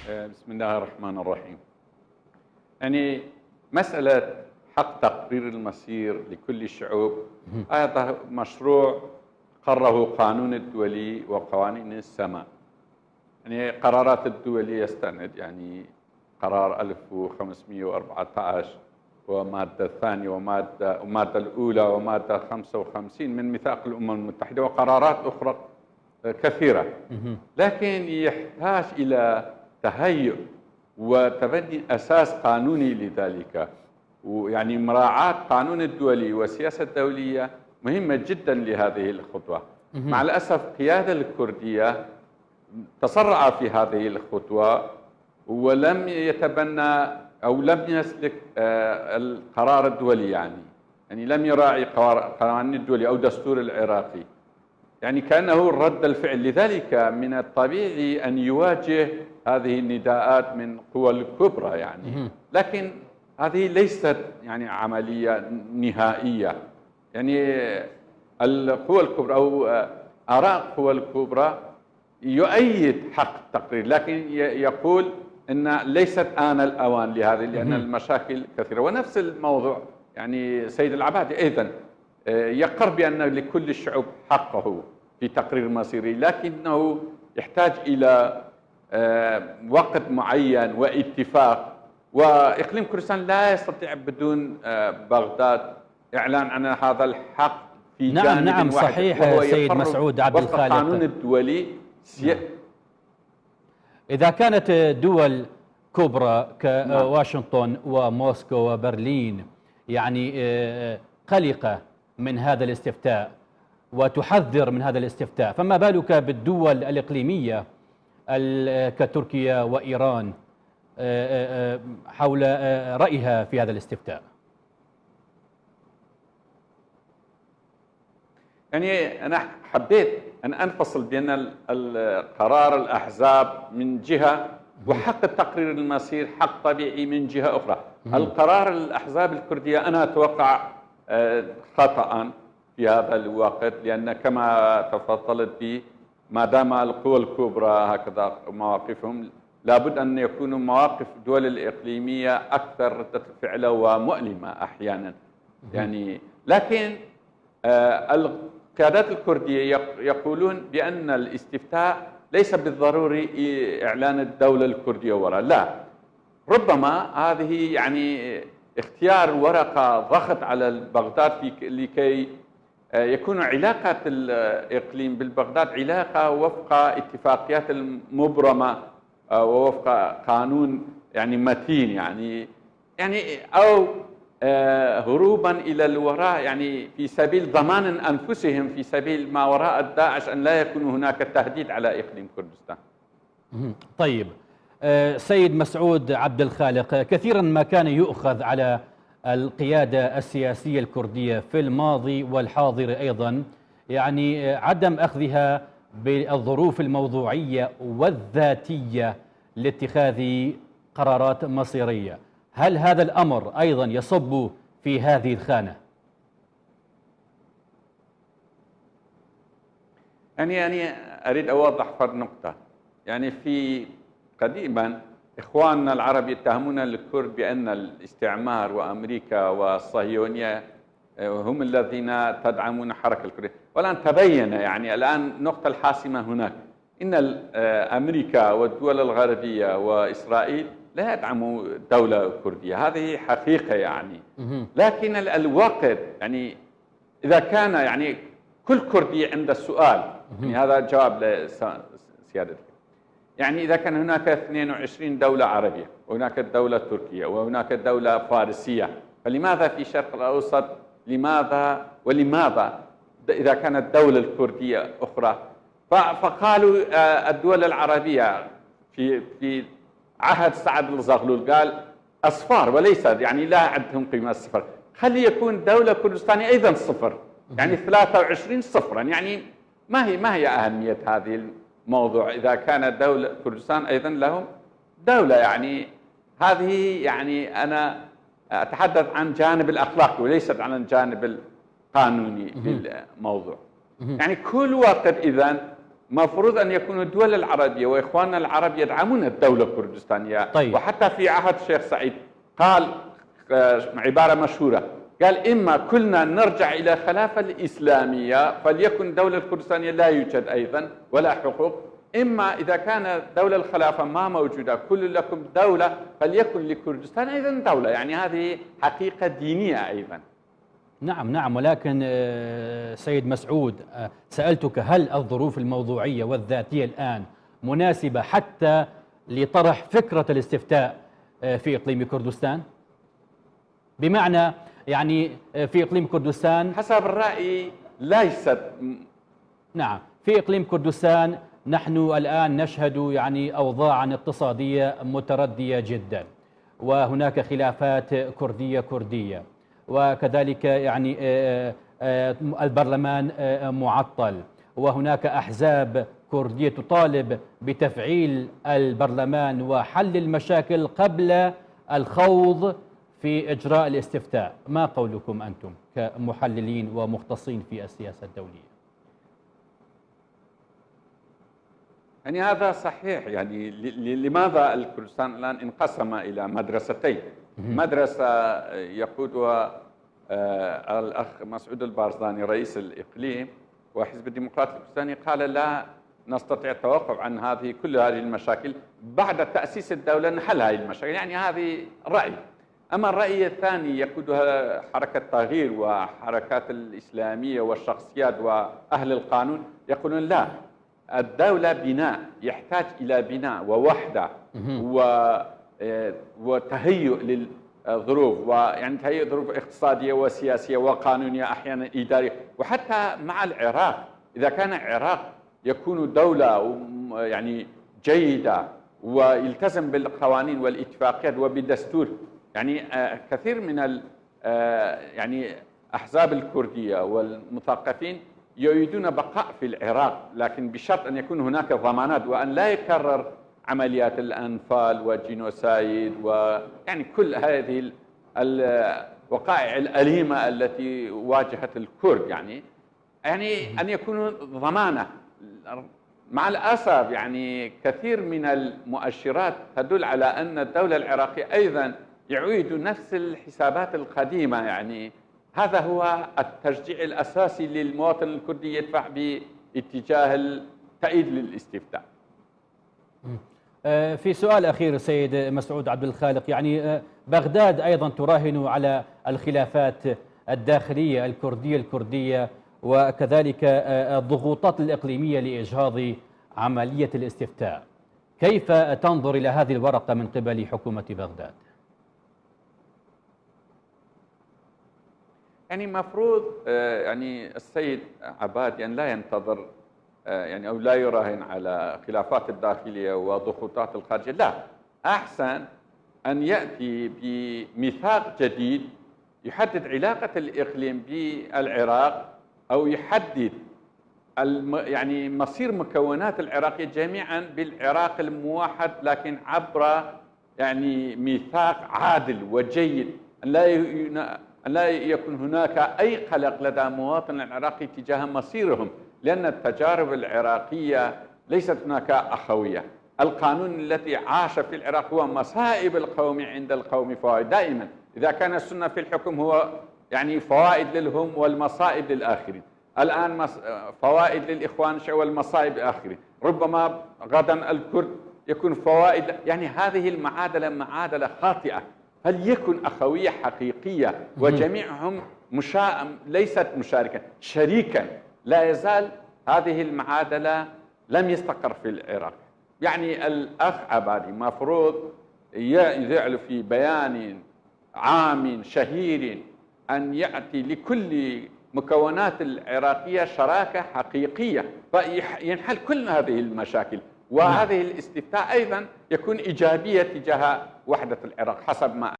بسم الله الرحمن الرحيم. يعني مسألة حق تقرير المصير لكل الشعوب هذا مشروع قرره قانون الدولي وقوانين السماء. يعني قرارات الدولية يستند يعني قرار 1514 ومادة الثانية ومادة الأولى ومادة 55 من ميثاق الأمم المتحدة وقرارات أخرى كثيرة، لكن يحتاج إلى تهيئ وتبني أساس قانوني لذلك، ويعني مراعاة قانون الدولي والسياسة الدولية مهمة جدا لهذه الخطوة. مع الأسف القيادة الكردية تسرع في هذه الخطوة ولم يتبنى أو لم يسلك القرار الدولي، يعني لم يراعي قوانين الدولي أو دستور العراقي، يعني كأنه رد الفعل. لذلك من الطبيعي أن يواجه هذه النداءات من قوى الكبرى يعني، لكن هذه ليست يعني عملية نهائية. يعني القوى الكبرى أو آراء القوى الكبرى يؤيد حق التقرير، لكن يقول أن ليست آن الأوان لهذه لأن المشاكل كثيرة. ونفس الموضوع يعني سيد العبادي أيضا يقر بأن لكل الشعوب حقه في تقرير مصيري، لكنه يحتاج إلى وقت معين واتفاق، وإقليم كردستان لا يستطيع بدون بغداد إعلان عن هذا الحق في جانب نعم واحد. صحيح سيد مسعود عبد الخالق. وفق القانون الدولي إذا كانت دول كبرى كواشنطن وموسكو وبرلين يعني قلقة من هذا الاستفتاء وتحذر من هذا الاستفتاء، فما بالك بالدول الإقليمية كتركيا وإيران حول رأيها في هذا الاستفتاء؟ يعني أنا حبيت أن أنفصل بين القرار الأحزاب من جهة وحق التقرير المصير حق طبيعي من جهة أخرى. القرار الأحزاب الكردية أنا أتوقع خطأ في هذا الوقت، لأن كما تفضلت به ما دام القوى الكبرى هكذا مواقفهم، لابد أن يكون مواقف الدول الإقليمية أكثر ردة فعلا ومؤلمة أحيانا يعني. لكن القيادات الكردية يقولون بأن الاستفتاء ليس بالضروري إعلان الدولة الكردية وراء، لا، ربما هذه يعني اختيار ورقة ضغط على بغداد لكي يكون علاقة الإقليم بالبغداد علاقة وفق اتفاقيات المبرمة ووفق قانون يعني متين يعني أو هروبا إلى الوراء يعني في سبيل ضمان أنفسهم في سبيل ما وراء داعش أن لا يكون هناك تهديد على إقليم كردستان. طيب سيد مسعود عبد الخالق، كثيرا ما كان يؤخذ على القيادة السياسية الكردية في الماضي والحاضر أيضا يعني عدم أخذها بالظروف الموضوعية والذاتية لاتخاذ قرارات مصيرية. هل هذا الأمر أيضا يصب في هذه الخانة؟ يعني أريد أوضح فرق نقطة. يعني في قديما إخواننا العرب يتهمون الكرد بأن الاستعمار وأمريكا والصهيونية هم الذين تدعمون حركة الكردية، والآن تبين يعني الآن النقطة الحاسمة هناك إن أمريكا والدول الغربية وإسرائيل لا يدعموا دولة كردية، هذه حقيقة يعني. لكن الوقت يعني إذا كان يعني كل كردي عنده السؤال، يعني هذا جواب لسيادتك، يعني إذا كان هناك 22 دولة عربية وهناك الدولة التركية وهناك الدولة الفارسية، فلماذا في الشرق الأوسط ولماذا إذا كانت دولة الكردية أخرى؟ فقالوا الدول العربية في عهد سعد الزغلول قال أصفار وليس يعني لا عندهم قيمة الصفر، خلي يكون دولة كردستانية أيضا صفر، يعني 23 صفرا. يعني ما هي أهمية هذه الموضوع إذا كانت دولة كردستان أيضا لهم دولة؟ يعني هذه يعني أنا أتحدث عن جانب الأخلاقي وليست عن الجانب القانوني في الموضوع. يعني كل وقت إذن مفروض أن يكون الدول العربية وإخواننا العرب يدعمون الدولة الكردستانية. طيب. وحتى في عهد الشيخ سعيد قال عبارة مشهورة، قال إما كلنا نرجع إلى خلافة الإسلامية فليكن الدولة الكردستانية لا يوجد أيضا ولا حقوق، إما إذا كان دولة الخلافة ما موجودة كل لكم دولة فليكن لكردستان أيضا دولة. يعني هذه حقيقة دينية أيضا. نعم نعم، ولكن سيد مسعود، سألتك هل الظروف الموضوعية والذاتية الآن مناسبة حتى لطرح فكرة الاستفتاء في إقليم كردستان؟ بمعنى يعني في إقليم كردستان حسب الرأي ليست. نعم، في إقليم كردستان نحن الآن نشهد يعني أوضاعا اقتصادية متردية جدا، وهناك خلافات كردية، وكذلك يعني البرلمان معطل، وهناك أحزاب كردية تطالب بتفعيل البرلمان وحل المشاكل قبل الخوض في إجراء الاستفتاء. ما قولكم أنتم كمحللين ومختصين في السياسة الدولية؟ يعني هذا صحيح. يعني لماذا الكردستان الآن انقسم إلى مدرستين؟ مدرسة يقودها الأخ مسعود البارزاني رئيس الإقليم وحزب الديمقراطي الكردستاني، قال لا نستطيع التوقف عن كل هذه المشاكل، بعد تأسيس الدولة نحل هذه المشاكل. يعني هذه رأي. أما الرأي الثاني يقودها حركة تغيير وحركات الإسلامية والشخصيات وأهل القانون، يقولون لا، الدولة بناء يحتاج إلى بناء ووحدة وتهيؤ للظروف، ويعني تهيئ ظروف اقتصادية وسياسية وقانونية أحيانا إدارية. وحتى مع العراق، إذا كان العراق يكون دولة يعني جيدة ويلتزم بالقوانين والاتفاقيات وبالدستور، يعني كثير من يعني أحزاب الكردية والمثقفين يريدون بقاء في العراق، لكن بشرط أن يكون هناك ضمانات وأن لا يكرر عمليات الأنفال والجينوسايد ويعني كل هذه الوقائع الأليمة التي واجهت الكرد. يعني أن يكون ضمانة. مع الأسف يعني كثير من المؤشرات تدل على أن الدولة العراقية أيضا يعيد نفس الحسابات القديمة. يعني هذا هو التشجيع الأساسي للمواطن الكردي يدفع باتجاه التأييد للاستفتاء. في سؤال أخير سيد مسعود عبد الخالق، يعني بغداد أيضا تراهن على الخلافات الداخلية الكردية وكذلك الضغوطات الإقليمية لإجهاض عملية الاستفتاء. كيف تنظر إلى هذه الورقة من قبل حكومة بغداد؟ يعني مفروض يعني السيد عبادي أن لا ينتظر يعني أو لا يراهن على خلافات الداخلية وضغوطات الخارجية، لا، أحسن أن يأتي بميثاق جديد يحدد علاقة الإقليم بالعراق، أو يحدد يعني مصير مكونات العراقية جميعا بالعراق الموحد، لكن عبر يعني ميثاق عادل وجيد، أن لا يكون هناك أي قلق لدى مواطن العراقي تجاه مصيرهم، لأن التجارب العراقية ليست هناك أخوية. القانون الذي عاش في العراق هو مصائب القوم عند القوم فوائد. دائما إذا كان السنة في الحكم هو يعني فوائد للهم والمصائب للآخرين. الآن فوائد للإخوان والمصائب للآخرين، ربما غدا الكرد يكون فوائد. يعني هذه المعادلة معادلة خاطئة. فليكن أخوية حقيقية وجميعهم ليست مشاركة، شريكا. لا يزال هذه المعادلة لم يستقر في العراق. يعني الأخ عبادي مفروض يذعل في بيان عام شهير أن يأتي لكل مكونات العراقية شراكة حقيقية فينحل كل هذه المشاكل، وهذه الاستفتاء أيضا يكون إيجابية تجاه وحدة العراق حسب ما